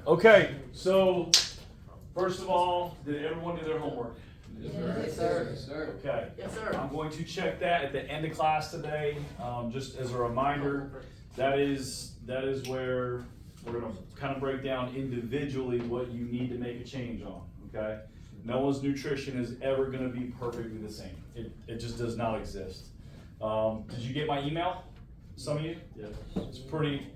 Okay, so first of all, did everyone do their homework? Yes, sir. Yes, sir. Okay. Yes, sir. I'm going to check that at the end of class today, just as a reminder. That is where we're going to kind of break down individually what you need to make a change on, okay? No one's nutrition is ever going to be perfectly the same. It just does not exist. Did you get my email? Some of you? Yeah. It's pretty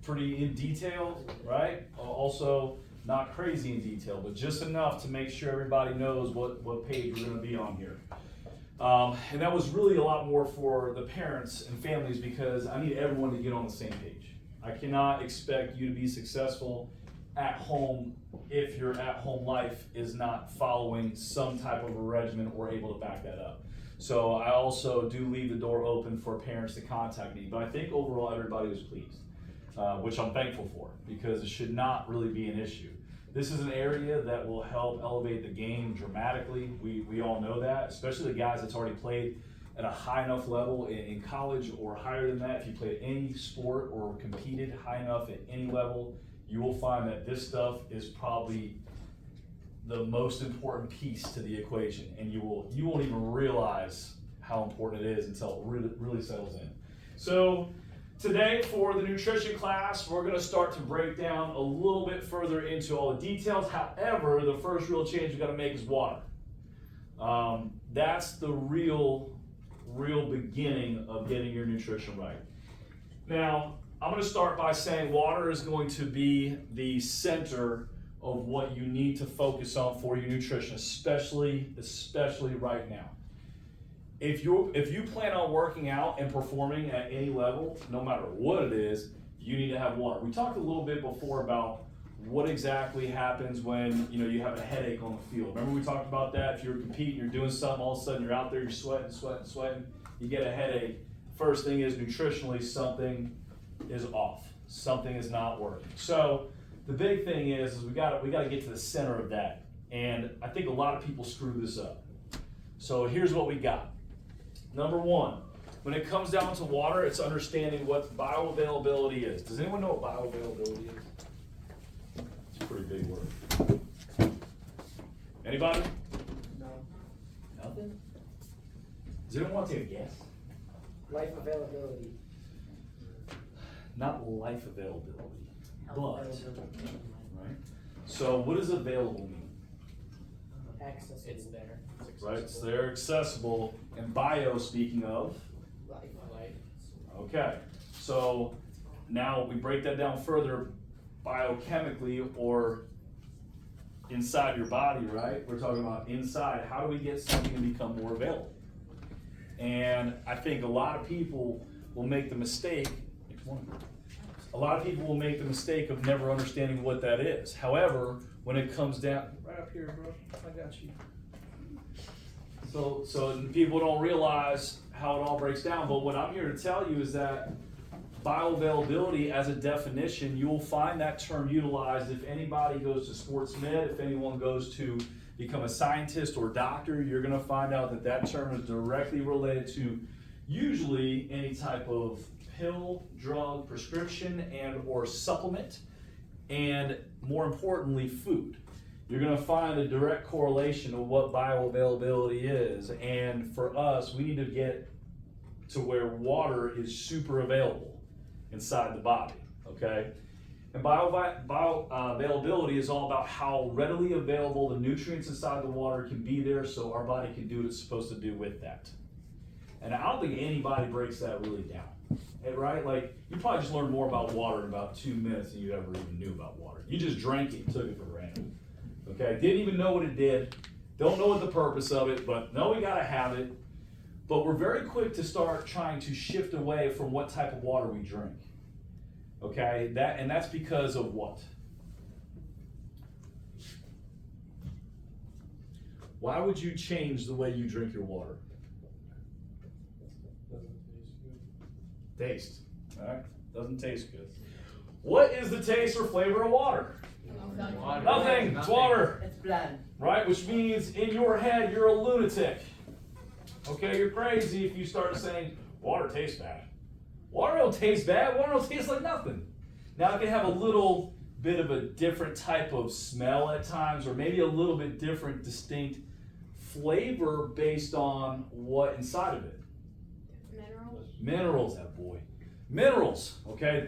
in detail, right? Also, not crazy in detail, but just enough to make sure everybody knows what page we're going to be on here. And that was really a lot more for the parents and families because I need everyone to get on the same page. I cannot expect you to be successful at home if your at-home life is not following some type of a regimen or able to back that up. So I also do leave the door open for parents to contact me, but I think overall everybody was pleased, which I'm thankful for because it should not really be an issue. This is an area that will help elevate the game dramatically. We all know that, especially the guys that's already played at a high enough level in college or higher than that. If you played any sport or competed high enough at any level, you will find that this stuff is probably the most important piece to the equation, and you won't even realize how important it is until it really settles in. So today for the nutrition class, we're going to start to break down a little bit further into all the details. However, the first real change we've got to make is water. That's the real beginning of getting your nutrition right. Now, I'm going to start by saying water is going to be the center of what you need to focus on for your nutrition, especially right now. If you plan on working out and performing at any level, no matter what it is, you need to have water. We talked a little bit before about what exactly happens when you have a headache on the field. Remember we talked about that? If you're competing, you're doing something, all of a sudden you're out there, you're sweating, you get a headache. First thing is nutritionally something is off. Something is not working. So the big thing is we got to get to the center of that. And I think a lot of people screw this up. So here's what we got. Number one, when it comes down to water, it's understanding what bioavailability is. Does anyone know what bioavailability is? It's a pretty big word. Anybody? No. Nothing? Does anyone want to take a guess? Life availability. Not life availability, Health but, availability. right? So what does available mean? Access. It's there. Right, it's there, accessible, and bio, speaking of, Life. okay. So now we break that down further biochemically or inside your body, right? We're talking about inside. How do we get something to become more available? And I think a lot of people will make the mistake, of never understanding what that is. However, when it comes down, right up here, bro, I got you. So people don't realize how it all breaks down, but what I'm here to tell you is that bioavailability as a definition, you'll find that term utilized if anybody goes to sports med, if anyone goes to become a scientist or doctor, you're gonna find out that term is directly related to usually any type of pill, drug, prescription, and or supplement, and more importantly, food. You're going to find a direct correlation of what bioavailability is, and for us, we need to get to where water is super available inside the body, okay? And bioavailability is all about how readily available the nutrients inside the water can be there so our body can do what it's supposed to do with that. And I don't think anybody breaks that really down, right? Like, you probably just learned more about water in about 2 minutes than you ever even knew about water. You just drank it and took it for granted. Okay, didn't even know what it did, don't know what the purpose of it, but know we gotta have it. But we're very quick to start trying to shift away from what type of water we drink. Okay, that's because of what? Why would you change the way you drink your water? Taste, all right? Doesn't taste good. What is the taste or flavor of water? Water. Nothing. It's water. It's blood. Right? Which means in your head you're a lunatic. Okay, you're crazy if you start saying water tastes bad. Water don't taste bad. Water don't taste like nothing. Now it can have a little bit of a different type of smell at times, or maybe a little bit different, distinct flavor based on what inside of it. Minerals, that boy. Minerals, okay?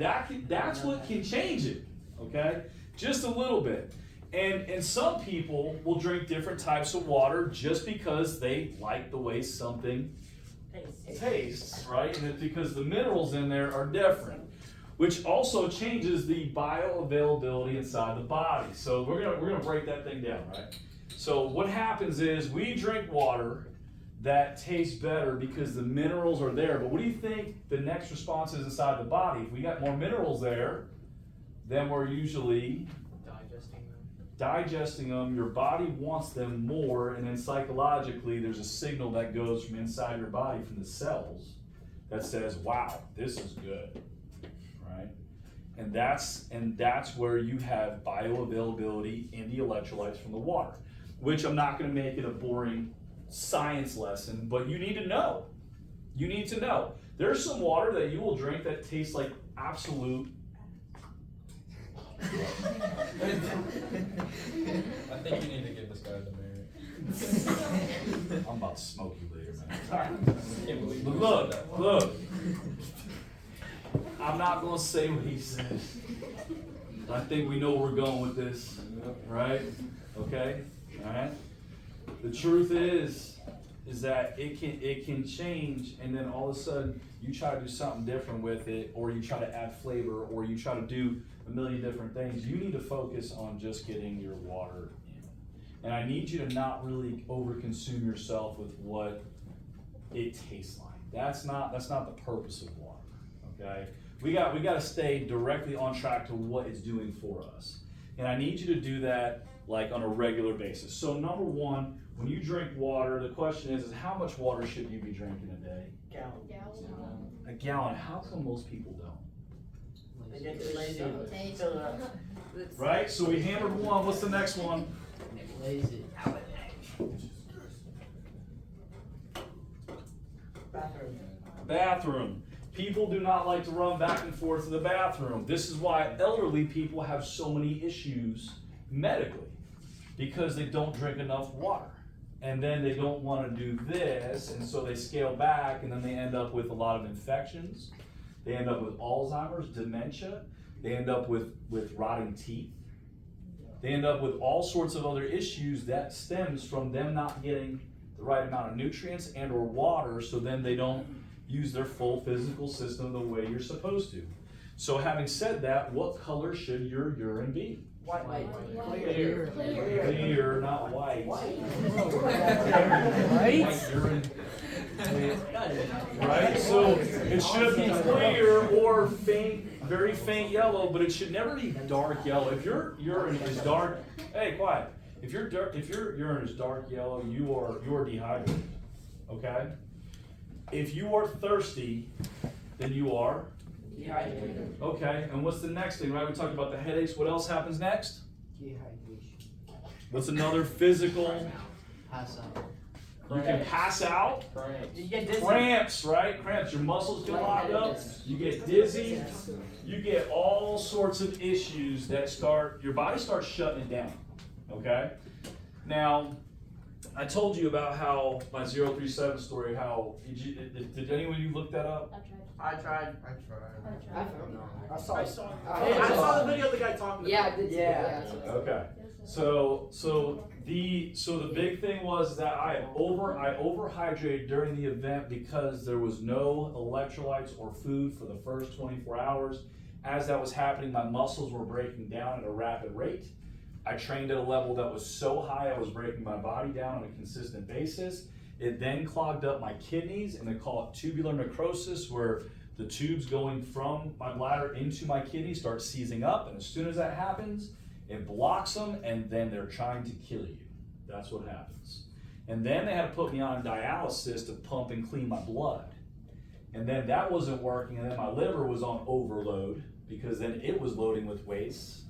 That's what can change it, okay? Just a little bit. And some people will drink different types of water just because they like the way something tastes, right? And it's because the minerals in there are different, which also changes the bioavailability inside the body. So we're gonna break that thing down, right? So what happens is we drink water that tastes better because the minerals are there. But what do you think the next response is inside the body? If we got more minerals there, then we're usually digesting them. Your body wants them more, and then psychologically there's a signal that goes from inside your body, from the cells, that says, wow, this is good, right? And that's where you have bioavailability in the electrolytes from the water, which I'm not going to make it a boring science lesson, but you need to know. You need to know. There's some water that you will drink that tastes like absolute. I think you need to give this guy the merit. I'm about to smoke you later, man. I can't believe But you look, said that. look. I'm not gonna say what he said. I think we know where we're going with this, right? Okay, all right. The truth is that it can change, and then all of a sudden you try to do something different with it, or you try to add flavor, or you try to do a million different things. You need to focus on just getting your water in, and I need you to not really overconsume yourself with what it tastes like. That's not the purpose of water. Okay, we got to stay directly on track to what it's doing for us, and I need you to do that like on a regular basis. So number one, when you drink water, the question is how much water should you be drinking a day? A gallon. How come most people don't? They get too lazy. Right? So we hammered one. What's the next one? Lazy. Bathroom. Bathroom. People do not like to run back and forth to the bathroom. This is why elderly people have so many issues medically, because they don't drink enough water. And then they don't want to do this, and so they scale back, and then they end up with a lot of infections. They end up with Alzheimer's, dementia. They end up with rotting teeth. They end up with all sorts of other issues that stems from them not getting the right amount of nutrients and or water, so then they don't use their full physical system the way you're supposed to. So having said that, what color should your urine be? White. Clear, not white. White. White urine. Right? So it should be clear or faint, very faint yellow, but it should never be dark yellow. If your urine is dark, hey, quiet. If your urine is dark yellow, you are dehydrated. Okay? If you are thirsty, then you are Dehydrated. okay. And what's the next thing, right? We talked about the headaches. What else happens next? Dehydration. What's another physical? Pass out. You can pass out. You get dizzy. Cramps, right? Cramps. Your muscles get locked up. You get dizzy. You get all sorts of issues that your body starts shutting it down. Okay? Now, I told you about how my 037 story, did anyone of you look that up? I tried. I saw I it. saw the video of the guy talking. Yeah, I did. Yeah. Okay. So the big thing was that I overhydrated during the event because there was no electrolytes or food for the first 24 hours. As that was happening, my muscles were breaking down at a rapid rate. I trained at a level that was so high I was breaking my body down on a consistent basis. It then clogged up my kidneys, and they call it tubular necrosis, where the tubes going from my bladder into my kidneys start seizing up, and as soon as that happens, it blocks them, and then they're trying to kill you. That's what happens. And then they had to put me on dialysis to pump and clean my blood. And then that wasn't working, and then my liver was on overload, because then it was loading with waste,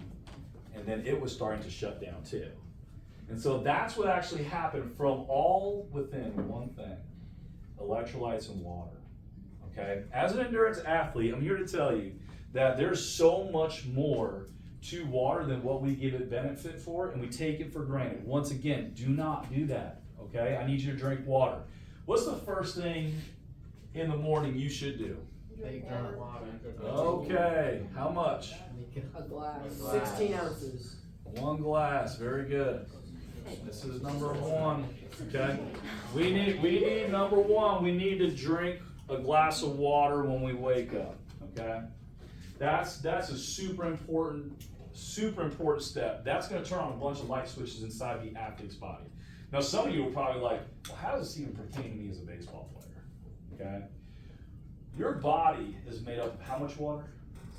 and then it was starting to shut down too. And so that's what actually happened from all within one thing: electrolytes and water. Okay? As an endurance athlete, I'm here to tell you that there's so much more to water than what we give it benefit for, and we take it for granted. Once again, do not do that, okay? I need you to drink water. What's the first thing in the morning you should do? Big drum of water. Okay, how much? A glass. 16 ounces. 1 glass, very good. This is number 1, okay? We need number 1, we need to drink a glass of water when we wake up, okay? That's a super important step. That's gonna turn on a bunch of light switches inside the athlete's body. Now, some of you are probably like, well, how does this even pertain to me as a baseball player, okay? Your body is made up of how much water?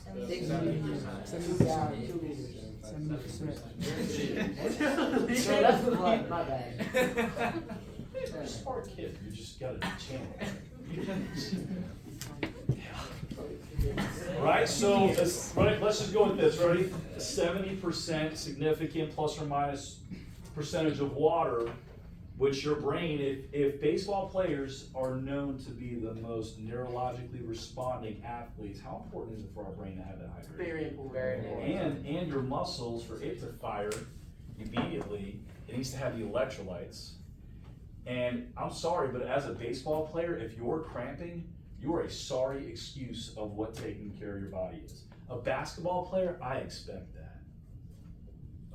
70 gallons, 2 liters. 70%. So that's the blood, my bad. You're a smart kid, you just gotta channel. Right, so let's just go with this, ready? 70% significant plus or minus percentage of water, which your brain, if baseball players are known to be the most neurologically responding athletes, how important is it for our brain to have that hydration? Very important. And your muscles, for it to fire immediately, it needs to have the electrolytes. And I'm sorry, but as a baseball player, if you're cramping, you are a sorry excuse of what taking care of your body is. A basketball player, I expect that.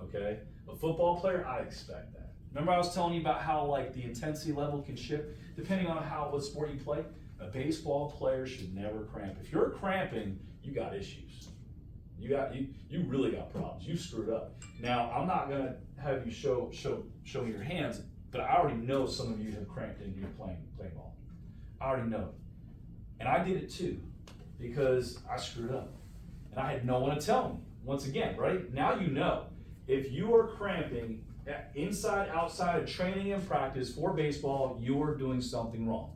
Okay? A football player, I expect that. Remember I was telling you about how like the intensity level can shift depending on what sport you play? A baseball player should never cramp. If you're cramping, you got issues. You really got problems. You screwed up. Now, I'm not gonna have you show me your hands, but I already know some of you have cramped in your playing ball. I already know it. And I did it too, because I screwed up. And I had no one to tell me. Once again, right? Now you know. If you are cramping inside, outside of training and practice for baseball, you are doing something wrong.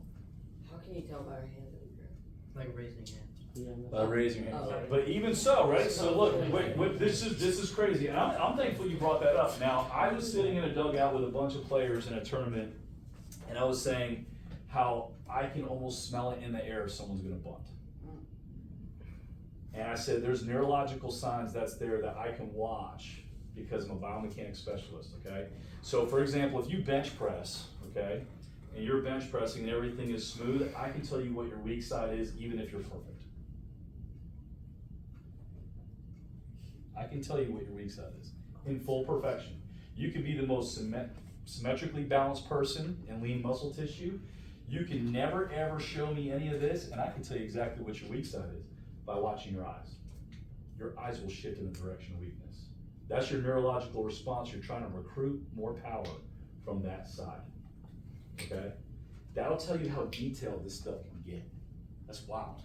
How can you tell by our hands that we grab? Like raising hand. By raising your hand. Oh. But even so, right? So look, wait, this is crazy. And I'm thankful you brought that up. Now, I was sitting in a dugout with a bunch of players in a tournament, and I was saying how I can almost smell it in the air if someone's gonna bunt. And I said, there's neurological signs that's there that I can watch because I'm a biomechanics specialist, okay? So for example, if you bench press, okay, and you're bench pressing and everything is smooth, I can tell you what your weak side is even if you're perfect. I can tell you what your weak side is in full perfection. You can be the most symmetrically balanced person in lean muscle tissue. You can never ever show me any of this, and I can tell you exactly what your weak side is by watching your eyes. Your eyes will shift in the direction of weakness. That's your neurological response. You're trying to recruit more power from that side, okay? That'll tell you how detailed this stuff can get. That's wild,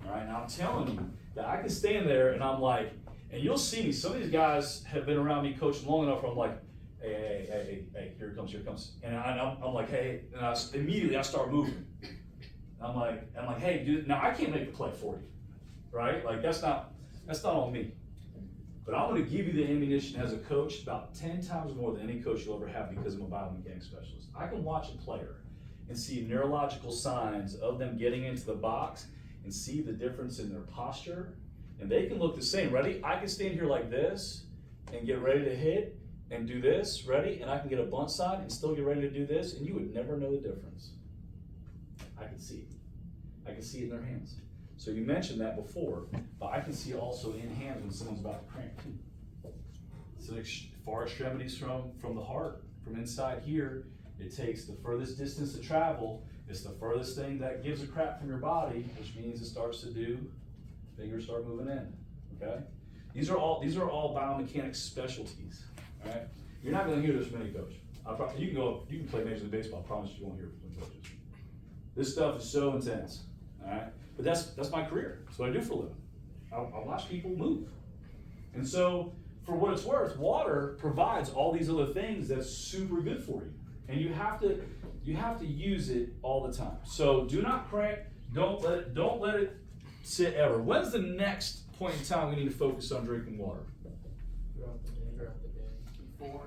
all right? Now I'm telling you that I can stand there and I'm like, and you'll see me, some of these guys have been around me coaching long enough where I'm like, hey, here it comes. And I'm like, hey, and immediately I start moving. I'm like, hey, dude, now I can't make the play for you, right? Like that's not on me. But I'm gonna give you the ammunition as a coach about 10 times more than any coach you'll ever have because I'm a biomechanics specialist. I can watch a player and see neurological signs of them getting into the box and see the difference in their posture. And they can look the same, ready? I can stand here like this and get ready to hit and do this, ready? And I can get a bunt side and still get ready to do this, and you would never know the difference. I can see it. I can see it in their hands. So you mentioned that before, but I can see also in hands when someone's about to cramp too. So far extremities from the heart, from inside here, it takes the furthest distance to travel. It's the furthest thing that gives a crap from your body, which means it starts to do, fingers start moving in, okay? These are all biomechanics specialties, all right? You're not gonna hear this from any coach. You can play Major League Baseball, I promise you won't hear it from coaches. This stuff is so intense, all right? But that's my career. That's what I do for a living. I watch people move. And so, for what it's worth, water provides all these other things that's super good for you. And you have to use it all the time. So do not cramp, don't let it sit ever. When's the next point in time we need to focus on drinking water? Throughout the day.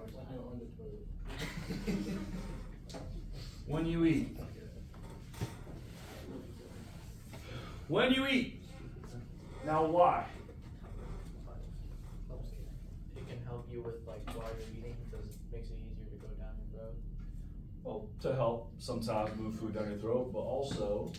When you eat. When you eat. Now why? with like while you're eating because it makes it easier to go down your throat? Well, to help sometimes move food down your throat, but also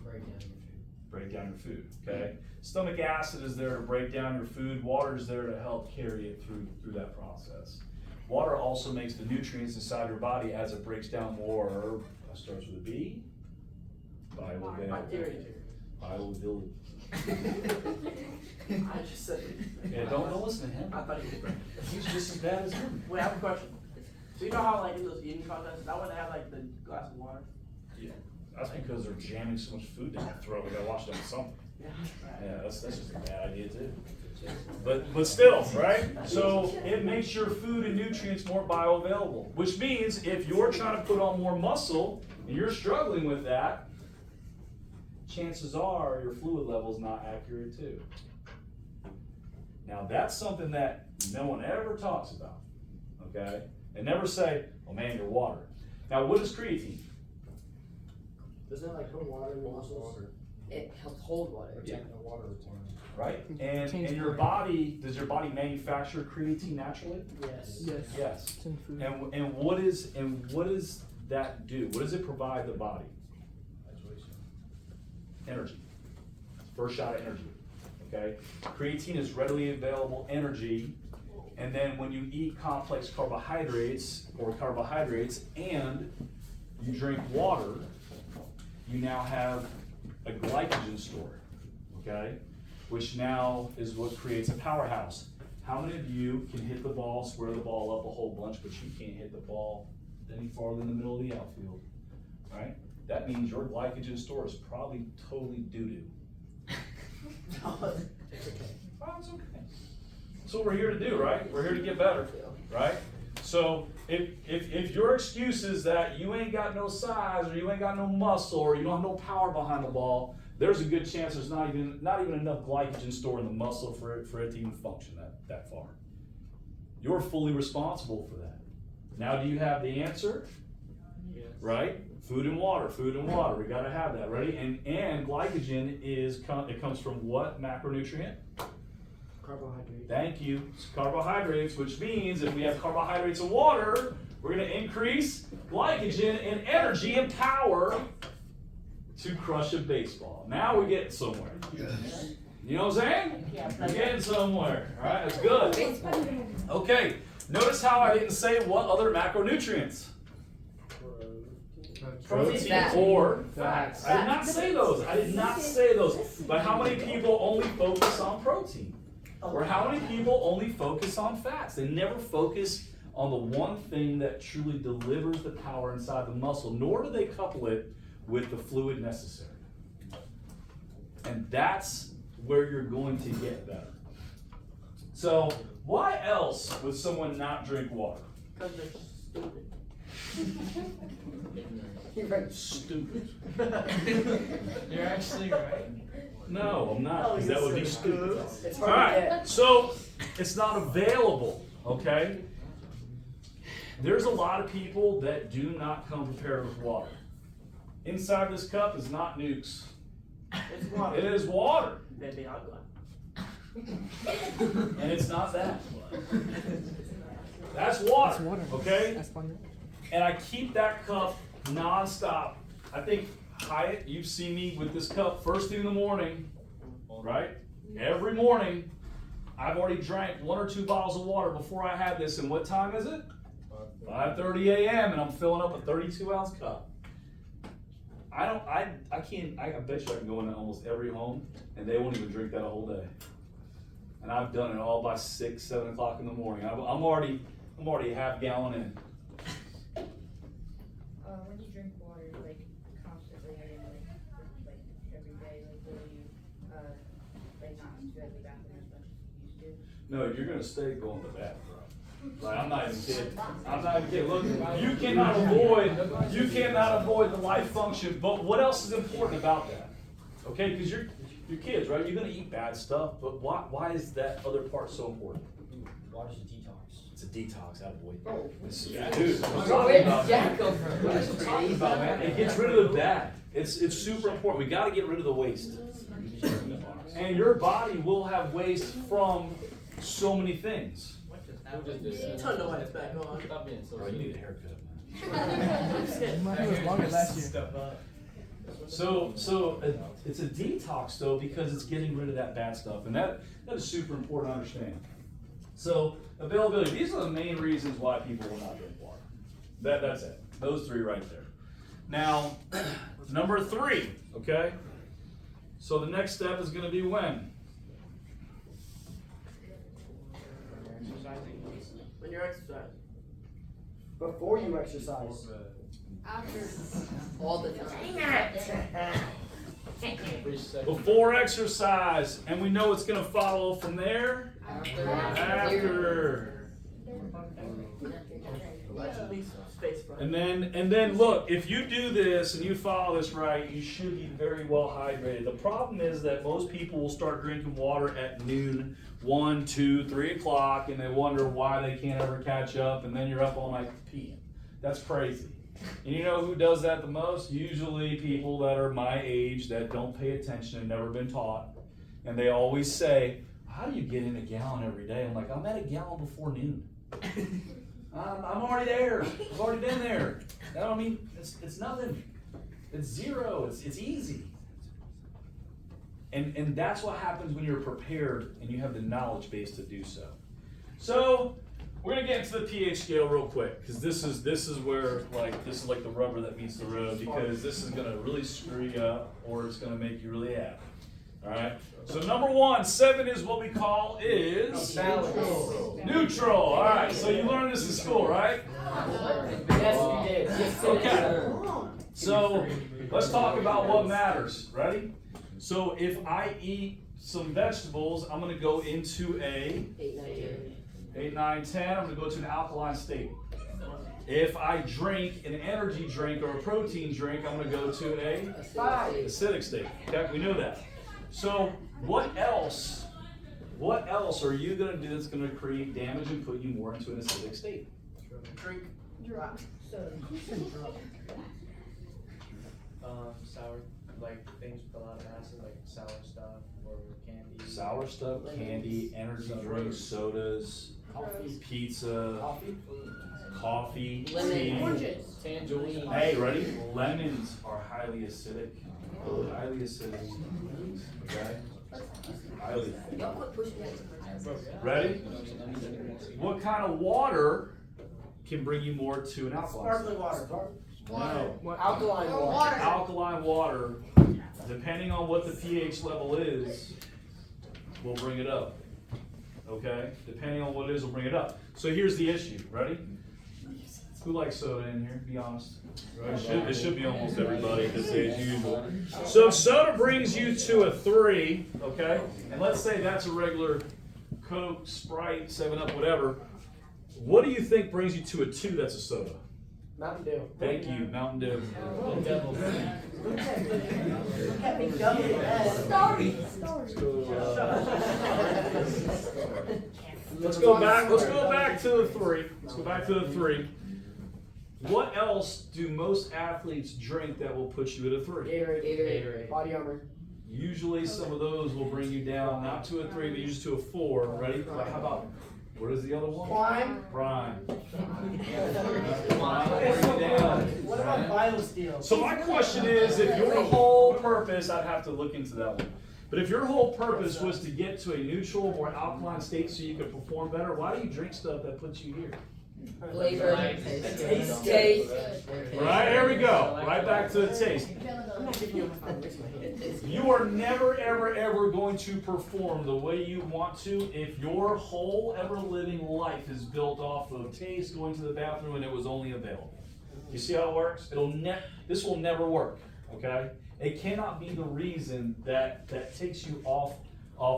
Break down your food. break down your food, okay? Stomach acid is there to break down your food. Water is there to help carry it through that process. Water also makes the nutrients inside your body as it breaks down more, that starts with a B. Bacteria. Bioavailability. I just said. Yeah, don't listen to him. I thought he was. He's just as bad as him. Wait, I have a question. So you know how like in those eating contests, I would have like the glass of water. Yeah, that's because they're jamming so much food down their throat, we gotta wash it down with something. Yeah. Yeah, that's just a bad idea too. But still, right? So it makes your food and nutrients more bioavailable, which means if you're trying to put on more muscle and you're struggling with that, chances are your fluid level is not accurate too. Now that's something that no one ever talks about, okay? They never say, oh man, your water. Now what is creatine? Doesn't that like put water in the muscles? It helps hold water. Yeah. Water requirement. Right? And your body, does your body manufacture creatine naturally? Yes. Yes. Yes. It's in food. And what does that do? What does it provide the body? Energy. First shot of energy. Okay? Creatine is readily available energy. And then when you eat complex carbohydrates and you drink water, you now have a glycogen store. Okay? Which now is what creates a powerhouse. How many of you can hit the ball, square the ball up a whole bunch, but you can't hit the ball any farther in the middle of the outfield? Right? That means your glycogen store is probably totally doo-doo. Oh, it's okay. That's what we're here to do, right? We're here to get better, right? So if your excuse is that you ain't got no size or you ain't got no muscle or you don't have no power behind the ball, there's a good chance there's not even enough glycogen stored in the muscle for it to even function that far. You're fully responsible for that. Now, do you have the answer? Yes. Right? Food and water. We gotta have that, ready? And glycogen it comes from what macronutrient? Carbohydrate. Thank you. It's carbohydrates, which means if we have carbohydrates and water, we're gonna increase glycogen and energy and power to crush a baseball. Now we're getting somewhere. You know what I'm saying? We're getting somewhere. All right, that's good. Okay, notice how I didn't say what other macronutrients. Protein or fats. I did not say those. But how many people only focus on protein? Or how many people only focus on fats? They never focus on the one thing that truly delivers the power inside the muscle, nor do they couple it with the fluid necessary. And that's where you're going to get better. So, why else would someone not drink water? Because they're stupid. You're right. Stupid. You're actually right. No, I'm not, because that would be stupid. It's All hard to right, get. so it's not available, okay? There's a lot of people that do not come prepared with water. Inside this cup is not nukes. It's water. It is water, Baby, I'll go. and it's not that. That's water, okay? That's fun. And I keep that cup nonstop. I think, Hyatt, you've seen me with this cup first thing in the morning, right? Every morning, I've already drank 1 or 2 bottles of water before I had this, and what time is it? 5:30 a.m. and I'm filling up a 32-ounce cup. I bet you I can go into almost every home and they won't even drink that a whole day. And I've done it all by 6, 7 o'clock in the morning. I'm already a half gallon in. When you drink water, like constantly, I mean, like every day, like will you, like not go to the bathroom as much as you used to? No, you're gonna stay going to the bathroom. Like, I'm not even kidding. Look, you cannot avoid the life function, but what else is important about that? Okay, because you're kids, right? You're gonna eat bad stuff, but why is that other part so important? Water's a detox. It's a detox, attaboy. Oh. Dude, So where did Jack come from? What are you talking about, man? It gets rid of the bad. It's super important. We gotta get rid of the waste. And your body will have waste from so many things. What just We'll just do that. Turn the lights back on. Stop being so Bro, you need a serious. haircut, man. Mine was longer last year. Step up. So it's a detox though, because it's getting rid of that bad stuff, and that is super important to understand. So availability, these are the main reasons why people will not drink water. That's it. Those three right there. Now, number 3, okay? So the next step is gonna be when? When you're exercising. Before you exercise. All the time. Before exercise, and we know it's gonna follow from there. After. Allegedly, space front. And then look, if you do this and you follow this right, you should be very well hydrated. The problem is that most people will start drinking water at noon, 1, 2, 3 o'clock, and they wonder why they can't ever catch up, and then you're up all night peeing. That's crazy. And you know who does that the most? Usually people that are my age that don't pay attention and never been taught. And they always say, how do you get in a gallon every day? I'm like, I'm at a gallon before noon. I'm already there. I've already been there. I mean, it's nothing. It's zero. It's easy. And that's what happens when you're prepared and you have the knowledge base to do so. So we're gonna get into the pH scale real quick, because this is where this is like the rubber that meets the road, because this is gonna really screw you up or it's gonna make you really happy. All right. So number 1, 7 is what we call is neutral. All right. So you learned this in school, right? Yes, we did. Yes, Okay. So let's talk about what matters. Ready? So if I eat some vegetables, I'm gonna go into a 8, 9, 10. I'm gonna go to an alkaline state. If I drink an energy drink or a protein drink, I'm gonna go to a acidic state. Okay, we know that. So what else are you gonna do that's gonna create damage and put you more into an acidic state? Drink. Sour, like things with a lot of acid, like sour stuff or candy. Sour stuff, candy, energy drinks, sodas, pizza, coffee, tea. Oranges. Tangerine. Hey, ready? Lemons are highly acidic. Highly acidic. Okay? Highly. Y'all quit pushing that. Ready? What kind of water can bring you more to an alkaline Sparkling state? water. No. Alkaline water. Alkaline water, depending on what the pH level is, will bring it up. Okay? Depending on what it is, will bring it up. So here's the issue. Ready? Who likes soda in here? Be honest. It should be almost everybody, because as usual. So if soda brings you to a 3, okay, and let's say that's a regular Coke, Sprite, 7-Up, whatever. What do you think brings you to a 2 that's a soda? Mountain Dew. Thank you, Mountain Dew. Let's go back to the 3. Let's go back to the 3. What else do most athletes drink that will put you at a 3? Gatorade. Body Armor. Usually some of those will bring you down, not to a 3, but usually to a 4. Ready? How about, what is the other one? Prime. Prime. Prime will bring you down. What about BioSteel? So my question is, if your whole purpose, I'd have to look into that one. But if your whole purpose was to get to a neutral, more alkaline state so you could perform better, why do you drink stuff that puts you here? Flavor, taste. Right, there we go. Right back to the taste. You are never, ever, ever going to perform the way you want to if your whole ever living life is built off of taste, going to the bathroom, and it was only available. You see how it works? This will never work, okay? It cannot be the reason that takes you off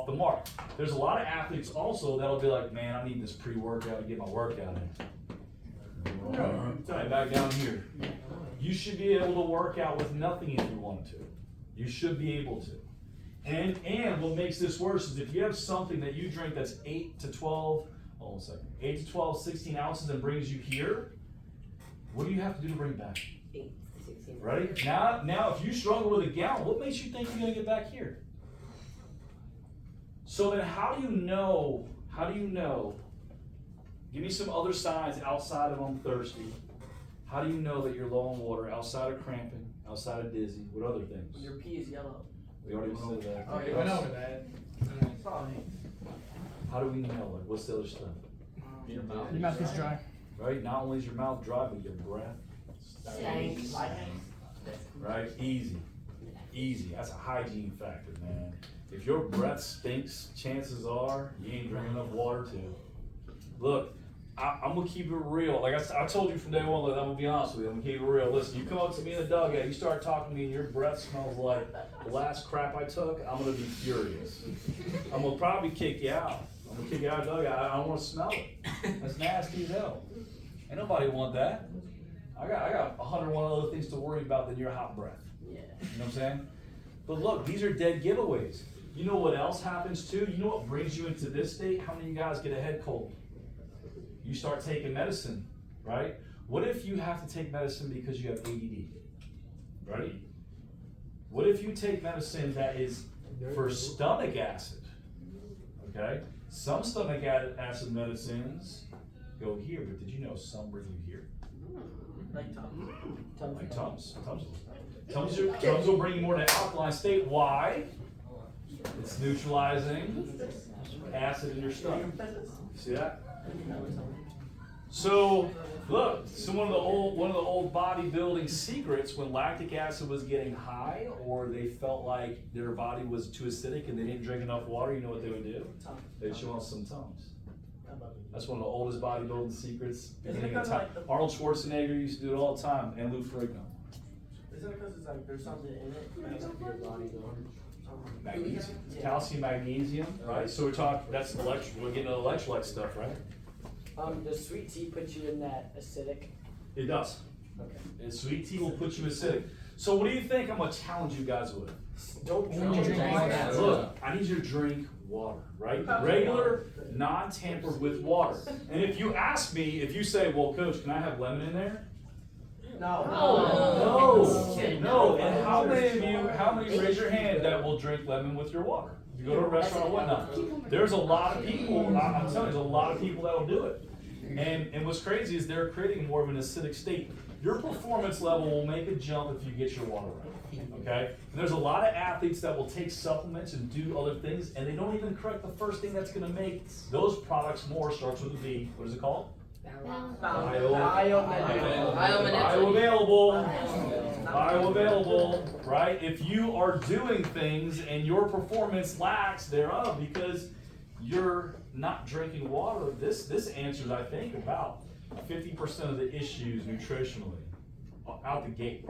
the mark. There's a lot of athletes also that'll be like, man, I need this pre-workout to get my workout in. Right back down here. You should be able to work out with nothing if you wanted to. You should be able to. And what makes this worse is if you have something that you drink that's 8 to 12, hold on a second, 8 to 12, 16 ounces and brings you here, what do you have to do to bring it back? 8, 16. Ready? Now if you struggle with a gallon, what makes you think you're gonna get back here? So then how do you know Give me some other signs outside of I'm thirsty. How do you know that you're low on water outside of cramping, outside of dizzy? What other things? Your pee is yellow. We already went over that. Oh, you went over that. Sorry. How do we know it? What's the other stuff? Your mouth. Your mouth is dry. Right? Not only is your mouth dry, but your breath. Thanks. Right? Easy. Easy. That's a hygiene factor, man. If your breath stinks, chances are you ain't drinking enough water to. Look, I'm gonna keep it real. Like I told you from day one, look, I'm gonna be honest with you. I'm gonna keep it real. Listen, you come up to me in the dugout, you start talking to me, and your breath smells like the last crap I took, I'm gonna be furious. I'm gonna probably kick you out. I'm gonna kick you out of the dugout. I don't wanna smell it. That's nasty as hell. Ain't nobody want that. I got 101 other things to worry about than your hot breath. Yeah. You know what I'm saying? But look, these are dead giveaways. You know what else happens too? You know what brings you into this state? How many of you guys get a head cold? You start taking medicine, right? What if you have to take medicine because you have ADD? Right? What if you take medicine that is for stomach acid? Okay? Some stomach acid medicines go here, but did you know some bring you here? Like Tom. Like Tums. Tums will bring you more to alkaline state. Why? It's neutralizing acid in your stomach. See that? So look, one of the old bodybuilding secrets, when lactic acid was getting high, or they felt like their body was too acidic and they didn't drink enough water, you know what they would do? They'd chew on some Tums. That's one of the oldest bodybuilding secrets. Beginning of time. Arnold Schwarzenegger used to do it all the time, and Lou Ferrigno. Isn't it because it's like there's something in it? Makes up your body though. Magnesium, calcium, magnesium, right? So that's we're getting into electrolyte stuff, right? Does sweet tea put you in that acidic? It does. Okay. And sweet tea will put you acidic. So what do you think I'm gonna challenge you guys with? Don't Don't drink water. Look, I need you to drink water, right? Regular, non-tampered with water. And if you ask me, if you say, well, coach, can I have lemon in there? No. No. And how many raise your hand that will drink lemon with your water? If you go to a restaurant or whatnot. There's a lot of people, I'm telling you, there's a lot of people that will do it. And what's crazy is they're creating more of an acidic state. Your performance level will make a jump if you get your water right, okay? And there's a lot of athletes that will take supplements and do other things, and they don't even correct the first thing that's gonna make those products more, starts with a B. What is it called? Bioavailable, right? If you are doing things and your performance lacks thereof because you're not drinking water, this answers, I think, about 50% of the issues nutritionally out the gate.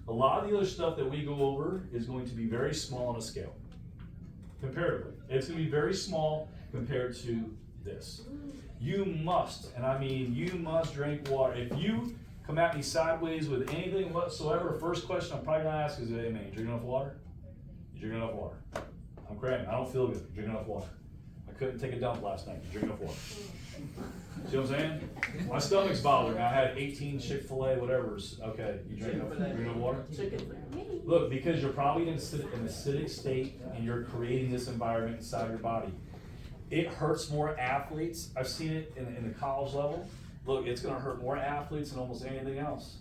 A lot of the other stuff that we go over is going to be very small on a scale, comparatively. It's going to be very small compared to this. You must, and I mean you must drink water. If you come at me sideways with anything whatsoever, first question I'm probably gonna ask is, hey man, you drinking enough water? You drinking enough water? I'm cramping, I don't feel good. You drinking enough water? I couldn't take a dump last night. You drinking enough water? See what I'm saying? My stomach's bothering me. I had 18 Chick-fil-A whatever's. Okay, you drinking enough water? Look, because you're probably in an acidic state and you're creating this environment inside your body. It hurts more athletes. I've seen it in the college level. Look, it's gonna hurt more athletes than almost anything else.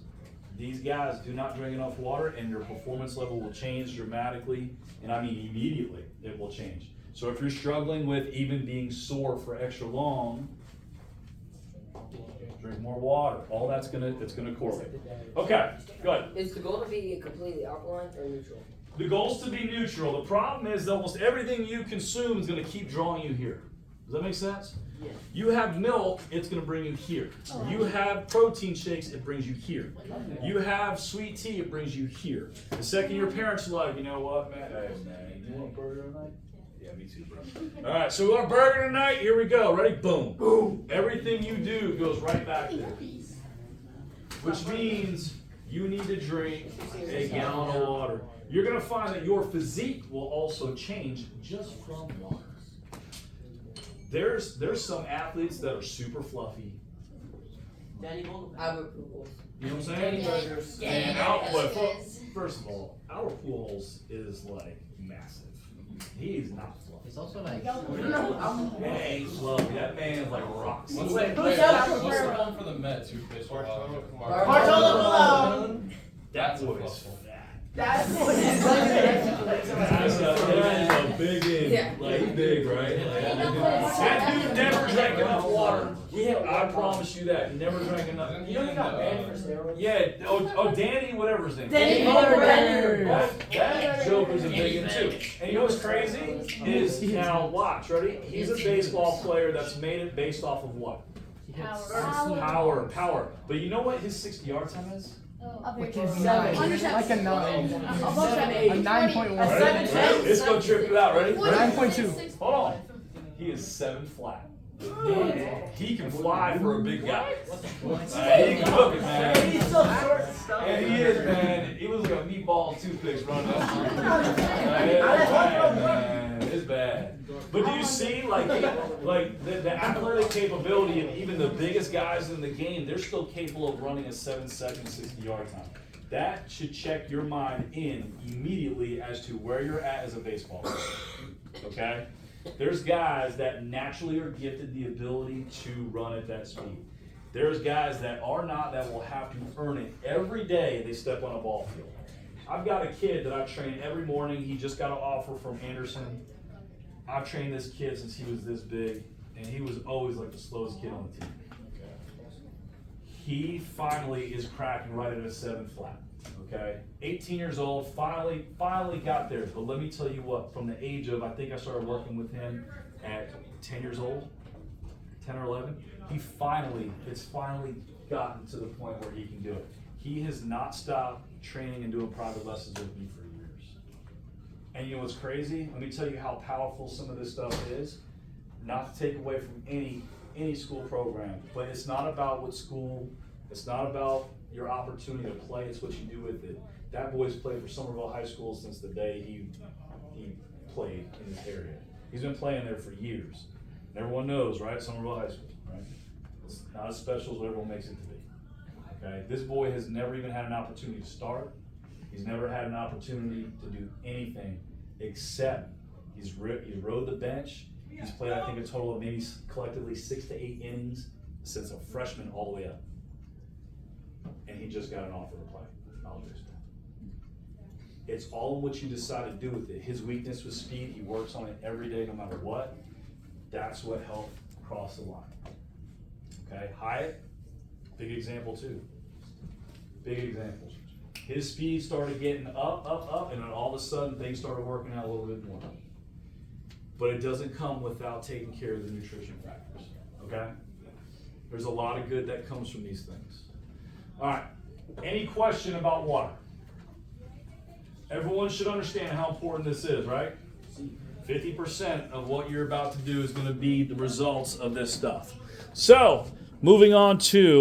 These guys do not drink enough water and their performance level will change dramatically, and I mean immediately it will change. So if you're struggling with even being sore for extra long, drink more water. All that's it's gonna correlate. Okay, good. Is the goal to be completely alkaline or neutral? The goal's to be neutral. The problem is that almost everything you consume is gonna keep drawing you here. Does that make sense? Yeah. You have milk, it's gonna bring you here. You have protein shakes, it brings you here. You have sweet tea, it brings you here. The second your parents are like, you know what, man? Hey, man, you want a burger tonight? Yeah, me too, bro. All right, so we want a burger tonight. Here we go. Ready? Boom. Boom. Everything you do goes right back there. Which means you need to drink a gallon of water. You're gonna find that your physique will also change just from water. There's some athletes that are super fluffy. Danny Goldman. I have approval. You know what I'm saying? Burgers. And first of all, our pool holes is like massive. He's not fluffy. He's also like. He ain't fluffy. That man's like rocks. What's Wait, the who's player- that what's for? the one for the Mets who pitched for Bartolo Malone. That a boy's fluffy. fat. That's what That's a big end. Yeah. Like, he's big, right? That dude never drank enough water. Yeah, I promise you that. He never drank enough. You know he got banned for steroids? Yeah, Danny, whatever his name is. Danny That Joker's a big one too. And you know what's crazy? Is now watch, ready? He's a baseball player that's made it based off of what? Power. But you know what his 60-yard time is? Like a 9. Under Like a 9. Above 7, A 8. 9.1. Ready? 7-10. It's gonna trip you out, ready? 9.2. Hold on. He is 7 flat. He can fly for a big guy. He can cook it, man. He's so short and stuff. And he is, man. He was like a meatball and toothpicks running down the street. Man, it's bad. But do you see, like the athletic capability of even the biggest guys in the game, they're still capable of running a 7-second 60-yard time. That should check your mind in immediately as to where you're at as a baseball player. Okay? There's guys that naturally are gifted the ability to run at that speed. There's guys that are not, that will have to earn it every day they step on a ball field. I've got a kid that I train every morning. He just got an offer from Anderson. I've trained this kid since he was this big, and he was always like the slowest kid on the team. He finally is cracking right at a 7 flat. Okay, 18 years old, finally got there. But let me tell you what, from the age of, I think I started working with him at 10 years old, 10 or 11, it's finally gotten to the point where he can do it. He has not stopped training and doing private lessons with me for years. And you know what's crazy? Let me tell you how powerful some of this stuff is. Not to take away from any school program, but it's not about what school, it's not about your opportunity to play, it's what you do with it. That boy's played for Somerville High School since the day he played in this area. He's been playing there for years. And everyone knows, right? Somerville High School, right? It's not as special as what everyone makes it to be. Okay? This boy has never even had an opportunity to start. He's never had an opportunity to do anything except he's rode the bench. He's played, I think, a total of maybe collectively 6 to 8 innings since a freshman all the way up. And he just got an offer to play college baseball. It's all in what you decide to do with it. His weakness was speed. He works on it every day, no matter what. That's what helped cross the line. Okay, Hyatt, big example too. Big example. His speed started getting up, and then all of a sudden things started working out a little bit more. But it doesn't come without taking care of the nutrition factors. Okay? There's a lot of good that comes from these things. All right, any question about water? Everyone should understand how important this is, right? 50% of what you're about to do is going to be the results of this stuff. So, moving on to